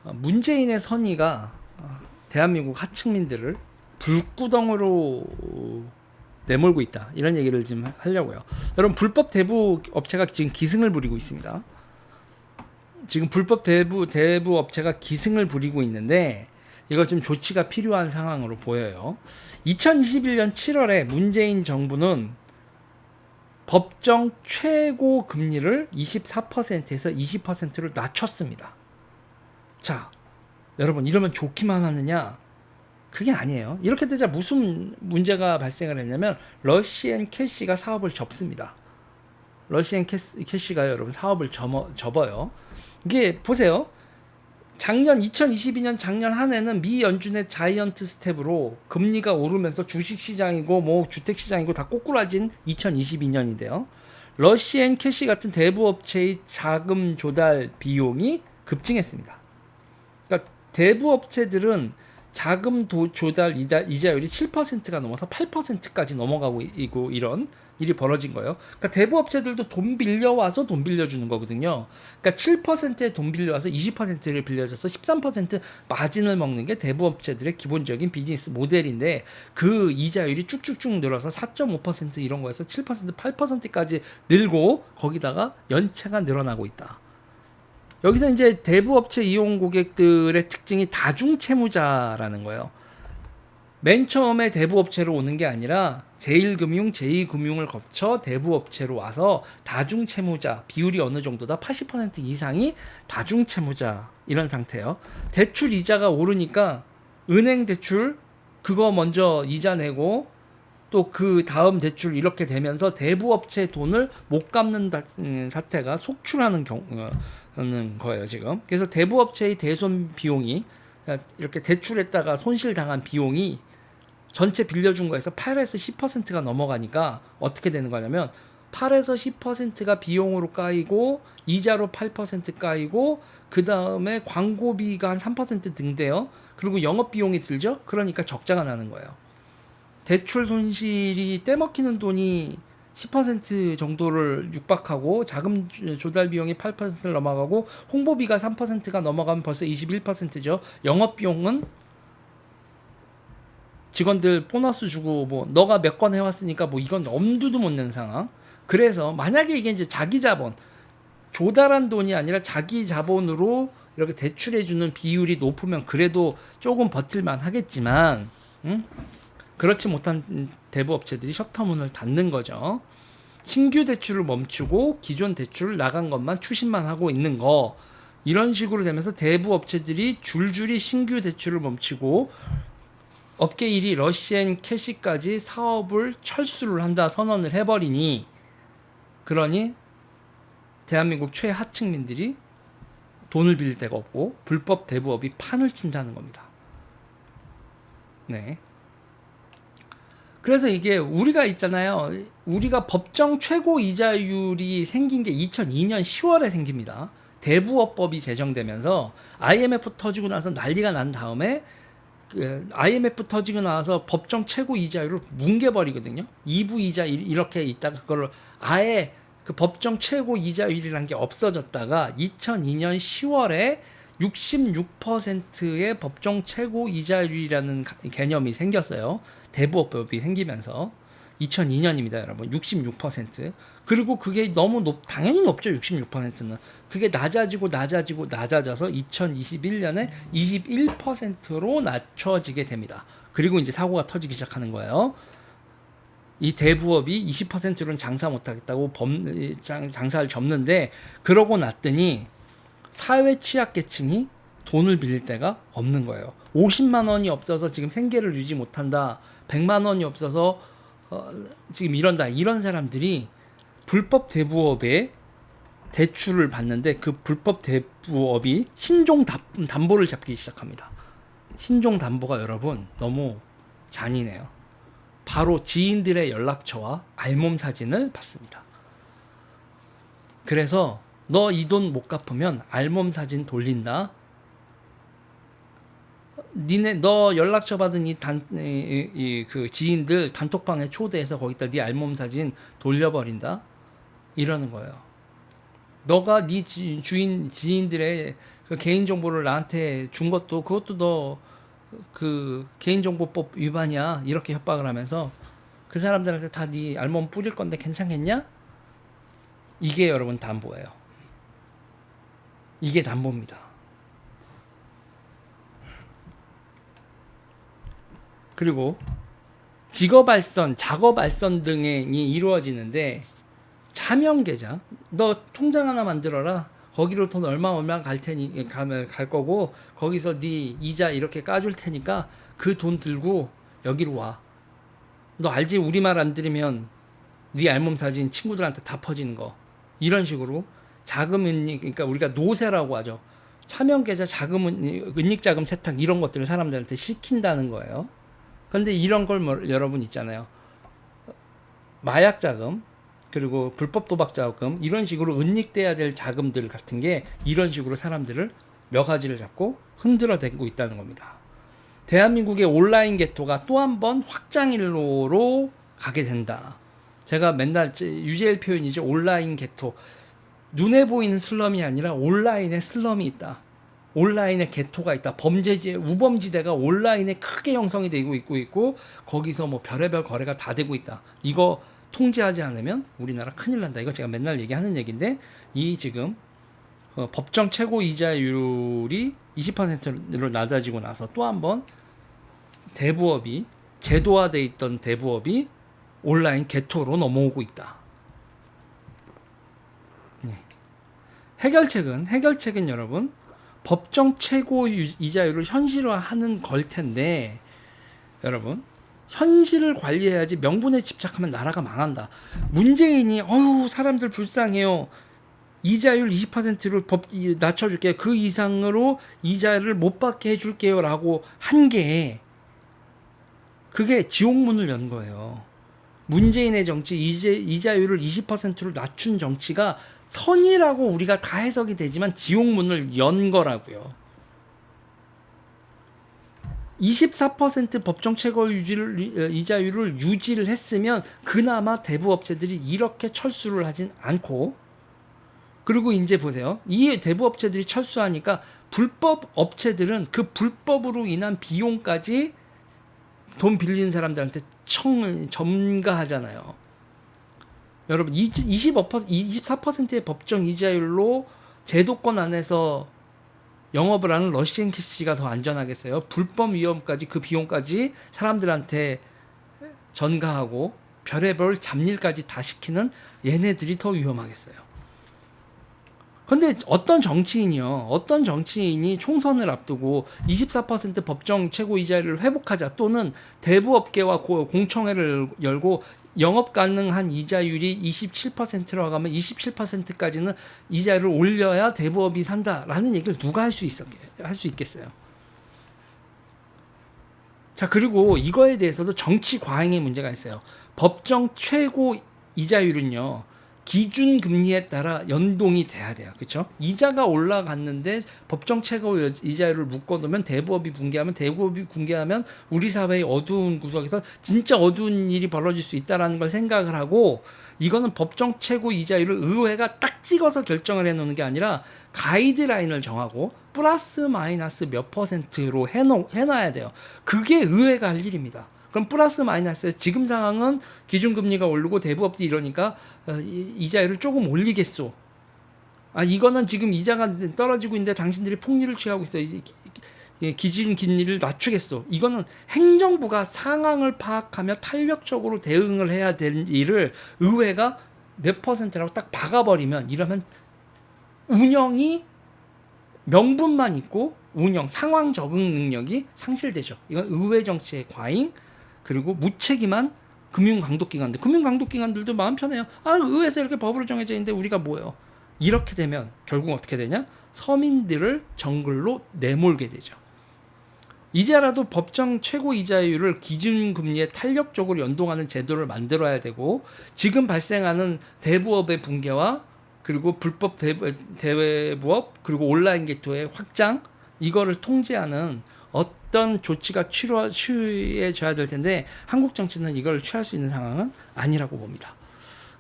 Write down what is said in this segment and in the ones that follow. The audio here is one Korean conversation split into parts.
문재인의 선의가 대한민국 하층민들을 불구덩으로 내몰고 있다. 이런 얘기를 좀 하려고요. 여러분, 불법 대부 업체가 지금 기승을 부리고 있습니다. 지금 불법 대부 업체가 기승을 부리고 있는데 이거 좀 조치가 필요한 상황으로 보여요. 2021년 7월에 문재인 정부는 법정 최고 금리를 24%에서 20%로 낮췄습니다. 자, 여러분, 이러면 좋기만 하느냐? 그게 아니에요. 이렇게 되자 무슨 문제가 발생을 했냐면 러시앤 캐시가 사업을 접습니다. 러시앤 캐시가 여러분 사업을 접어요. 이게 보세요. 작년 2022년 작년 한 해는 미 연준의 자이언트 스텝으로 금리가 오르면서 주식 시장이고 뭐 주택 시장이고 다 꼬꾸라진 2022년인데요. 러시앤 캐시 같은 대부 업체의 자금 조달 비용이 급증했습니다. 그러니까 대부 업체들은 자금 조달 이자율이 7%가 넘어서 8%까지 넘어가고 있고 이런 일이 벌어진 거예요. 그러니까 대부 업체들도 돈 빌려와서 돈 빌려주는 거거든요. 그러니까 7%의 돈 빌려와서 20%를 빌려줘서 13% 마진을 먹는 게 대부 업체들의 기본적인 비즈니스 모델인데 그 이자율이 쭉쭉쭉 늘어서 4.5% 이런 거에서 7%, 8%까지 늘고 거기다가 연체가 늘어나고 있다. 여기서 이제 대부업체 이용 고객들의 특징이 다중채무자라는 거예요. 맨 처음에 대부업체로 오는 게 아니라 제1금융, 제2금융을 거쳐 대부업체로 와서 다중채무자 비율이 어느 정도다? 80% 이상이 다중채무자 이런 상태예요. 대출 이자가 오르니까 은행 대출 그거 먼저 이자 내고 또 그 다음 대출 이렇게 되면서 대부업체 돈을 못 갚는 사태가 속출하는 거예요 지금. 그래서 대부업체의 대손 비용이 이렇게 대출했다가 손실당한 비용이 전체 빌려준 거에서 8에서 10%가 넘어가니까 어떻게 되는 거냐면 8에서 10%가 비용으로 까이고 이자로 8% 까이고 그 다음에 광고비가 한 3% 등대요. 그리고 영업비용이 들죠. 그러니까 적자가 나는 거예요. 대출 손실이 떼먹히는 돈이 10% 정도를 육박하고 자금 조달 비용이 8%를 넘어가고 홍보비가 3%가 넘어가면 벌써 21%죠. 영업비용은 직원들 보너스 주고 뭐 너가 몇 건 해왔으니까 뭐 이건 엄두도 못 낸 상황. 그래서 만약에 이게 이제 자기 자본 조달한 돈이 아니라 자기 자본으로 이렇게 대출해주는 비율이 높으면 그래도 조금 버틸만 하겠지만 그렇지 못한 대부업체들이 셔터문을 닫는 거죠. 신규 대출을 멈추고 기존 대출 나간 것만 추심만 하고 있는 거 이런 식으로 되면서 대부업체들이 줄줄이 신규 대출을 멈추고 업계 1위 러시앤 캐시까지 사업을 철수를 한다 선언을 해버리니 그러니 대한민국 최하층민들이 돈을 빌릴 데가 없고 불법 대부업이 판을 친다는 겁니다. 네. 그래서 이게 우리가 있잖아요. 우리가 법정 최고 이자율이 생긴 게 2002년 10월에 생깁니다. 대부업법이 제정되면서 IMF 터지고 나서 난리가 난 다음에 IMF 터지고 나서 법정 최고 이자율을 뭉개버리거든요. 2부 이자 이렇게 있다가 그걸 아예 그 법정 최고 이자율이란 게 없어졌다가 2002년 10월에 66%의 법정 최고 이자율이라는 개념이 생겼어요. 대부업법이 생기면서 2002년입니다, 여러분. 66%. 그리고 그게 너무 당연히 높죠. 66%는. 그게 낮아져서 2021년에 21%로 낮춰지게 됩니다. 그리고 이제 사고가 터지기 시작하는 거예요. 이 대부업이 20%로는 장사 못하겠다고 장사를 접는데 그러고 났더니 사회 취약계층이 돈을 빌릴 데가 없는 거예요. 50만 원이 없어서 지금 생계를 유지 못한다. 100만 원이 없어서 지금 이런다. 이런 사람들이 불법 대부업에 대출을 받는데 그 불법 대부업이 신종 담보를 잡기 시작합니다. 신종 담보가 여러분 너무 잔인해요. 바로 지인들의 연락처와 알몸 사진을 받습니다. 그래서 너 이 돈 못 갚으면 알몸 사진 돌린다. 너 연락처 받은 그 지인들 단톡방에 초대해서 거기다 네 알몸 사진 돌려버린다. 이러는 거예요. 너가 네 지인들의 그 개인 정보를 나한테 준 것도 그것도 너 그 개인정보법 위반이야 이렇게 협박을 하면서 그 사람들한테 다 네 알몸 뿌릴 건데 괜찮겠냐? 이게 여러분 담보예요. 이게 담보입니다. 그리고 직업알선, 작업알선 등이 이루어지는데 차명계좌, 너 통장 하나 만들어라. 거기로 돈 얼마 갈 테니 갈 거고 거기서 네 이자 이렇게 까줄 테니까 그 돈 들고 여기로 와. 너 알지? 우리말 안 들으면 네 알몸 사진 친구들한테 다 퍼지는 거. 이런 식으로 자금 은닉, 그러니까 우리가 노세라고 하죠. 차명계좌 자금 은닉 자금 세탁 이런 것들을 사람들한테 시킨다는 거예요. 그런데 이런 걸 여러분 있잖아요. 마약 자금, 그리고 불법 도박 자금 이런 식으로 은닉돼야 될 자금들 같은 게 이런 식으로 사람들을 몇 가지를 잡고 흔들어 대고 있다는 겁니다. 대한민국의 온라인 개토가 또 한 번 확장일로로 가게 된다. 제가 맨날 유재일 표현이죠. 온라인 개토. 눈에 보이는 슬럼이 아니라 온라인에 슬럼이 있다. 온라인에 개토가 있다. 범죄지 우범지대가 온라인에 크게 형성이 되고 있고 거기서 뭐 별의별 거래가 다 되고 있다. 이거 통제하지 않으면 우리나라 큰일 난다. 이거 제가 맨날 얘기하는 얘기인데 이 지금 법정 최고 이자율이 20%로 낮아지고 나서 또 한 번 대부업이 제도화돼 있던 대부업이 온라인 개토로 넘어오고 있다. 네. 해결책은 여러분 법정 최고 이자율을 현실화하는 걸 텐데 여러분 현실을 관리해야지 명분에 집착하면 나라가 망한다. 문재인이 사람들 불쌍해요. 이자율 20%로 법 낮춰줄게요. 그 이상으로 이자를 못 받게 해줄게요. 라고 한 게 그게 지옥문을 연 거예요. 문재인의 정치 이자율을 20%로 낮춘 정치가 선이라고 우리가 다 해석이 되지만 지옥문을 연 거라고요. 24% 법정 최고 이자율을 유지를 했으면 그나마 대부업체들이 이렇게 철수를 하진 않고 그리고 이제 보세요. 이 대부업체들이 철수하니까 불법 업체들은 그 불법으로 인한 비용까지 돈 빌리는 사람들한테 점가하잖아요. 여러분 24%의 법정 이자율로 제도권 안에서 영업을 하는 러시앤 캐시가 더 안전하겠어요? 불법 위험까지 그 비용까지 사람들한테 전가하고 별의별 잡일까지 다 시키는 얘네들이 더 위험하겠어요. 근데 어떤 정치인이 총선을 앞두고 24% 법정 최고 이자율을 회복하자 또는 대부업계와 공청회를 열고 영업 가능한 이자율이 27%로 가면 27%까지는 이자율을 올려야 대부업이 산다라는 얘기를 누가 할 수 있겠어요? 자, 그리고 이거에 대해서도 정치 과잉의 문제가 있어요. 법정 최고 이자율은요. 기준 금리에 따라 연동이 돼야 돼요. 그렇죠? 이자가 올라갔는데 법정 최고 이자율을 묶어놓으면 대부업이 붕괴하면 우리 사회의 어두운 구석에서 진짜 어두운 일이 벌어질 수 있다라는 걸 생각을 하고 이거는 법정 최고 이자율을 의회가 딱 찍어서 결정을 해놓는 게 아니라 가이드라인을 정하고 플러스 마이너스 몇 %로 해놔야 돼요. 그게 의회가 할 일입니다. 그럼 플러스 마이너스 지금 상황은 기준금리가 오르고 대부업들이 이러니까 이자율을 조금 올리겠소. 이거는 지금 이자가 떨어지고 있는데 당신들이 폭리를 취하고 있어. 기준금리를 낮추겠소. 이거는 행정부가 상황을 파악하며 탄력적으로 대응을 해야 될 일을 의회가 몇 %라고 딱 박아버리면 이러면 운영이 명분만 있고 상황 적응 능력이 상실되죠. 이건 의회 정치의 과잉 그리고 무책임한 금융강독기관들도 마음 편해요. 의회에서 이렇게 법으로 정해져 있는데 우리가 뭐예요? 이렇게 되면 결국 어떻게 되냐? 서민들을 정글로 내몰게 되죠. 이제라도 법정 최고 이자율을 기준금리에 탄력적으로 연동하는 제도를 만들어야 되고 지금 발생하는 대부업의 붕괴와 그리고 불법 대부업 그리고 온라인 개토의 확장 이거를 통제하는 어떤 조치가 취해져야 될 텐데 한국 정치는 이걸 취할 수 있는 상황은 아니라고 봅니다.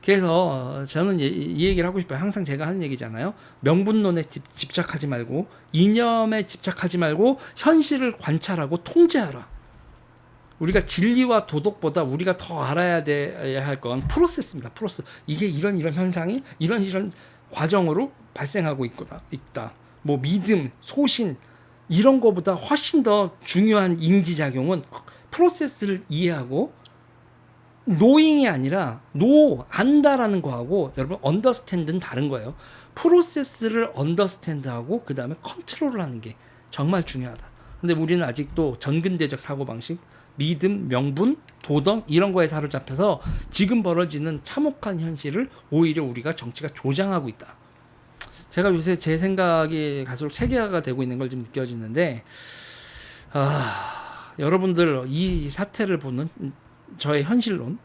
그래서 저는 이 얘기를 하고 싶어요. 항상 제가 하는 얘기잖아요. 명분론에 집착하지 말고 이념에 집착하지 말고 현실을 관찰하고 통제하라. 우리가 진리와 도덕보다 우리가 더 알아야 할 건 프로세스입니다. 프로세스. 이게 이런 현상이 이런 과정으로 발생하고 있다. 뭐 믿음, 소신 이런 거보다 훨씬 더 중요한 인지작용은 프로세스를 이해하고 노잉이 아니라 안다라는 거하고 여러분 언더스탠드는 다른 거예요. 프로세스를 언더스탠드하고 그 다음에 컨트롤을 하는 게 정말 중요하다. 근데 우리는 아직도 전근대적 사고방식, 믿음, 명분, 도덕 이런 거에 사로잡혀서 지금 벌어지는 참혹한 현실을 오히려 우리가 정치가 조장하고 있다. 제가 요새 제 생각이 갈수록 체계화가 되고 있는 걸 좀 느껴지는데 여러분들 이 사태를 보는 저의 현실론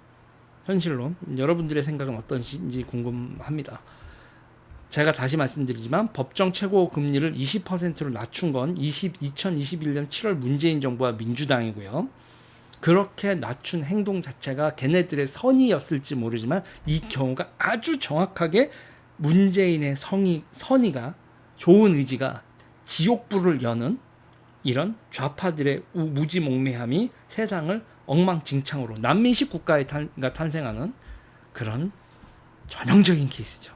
여러분들의 생각은 어떤지 궁금합니다. 제가 다시 말씀드리지만 법정 최고 금리를 20%로 낮춘 건 2021년 7월 문재인 정부와 민주당이고요. 그렇게 낮춘 행동 자체가 걔네들의 선의였을지 모르지만 이 경우가 아주 정확하게 문재인의 선의가 좋은 의지가 지옥불을 여는 이런 좌파들의 무지몽매함이 세상을 엉망진창으로 난민식 국가가 탄생하는 그런 전형적인 케이스죠.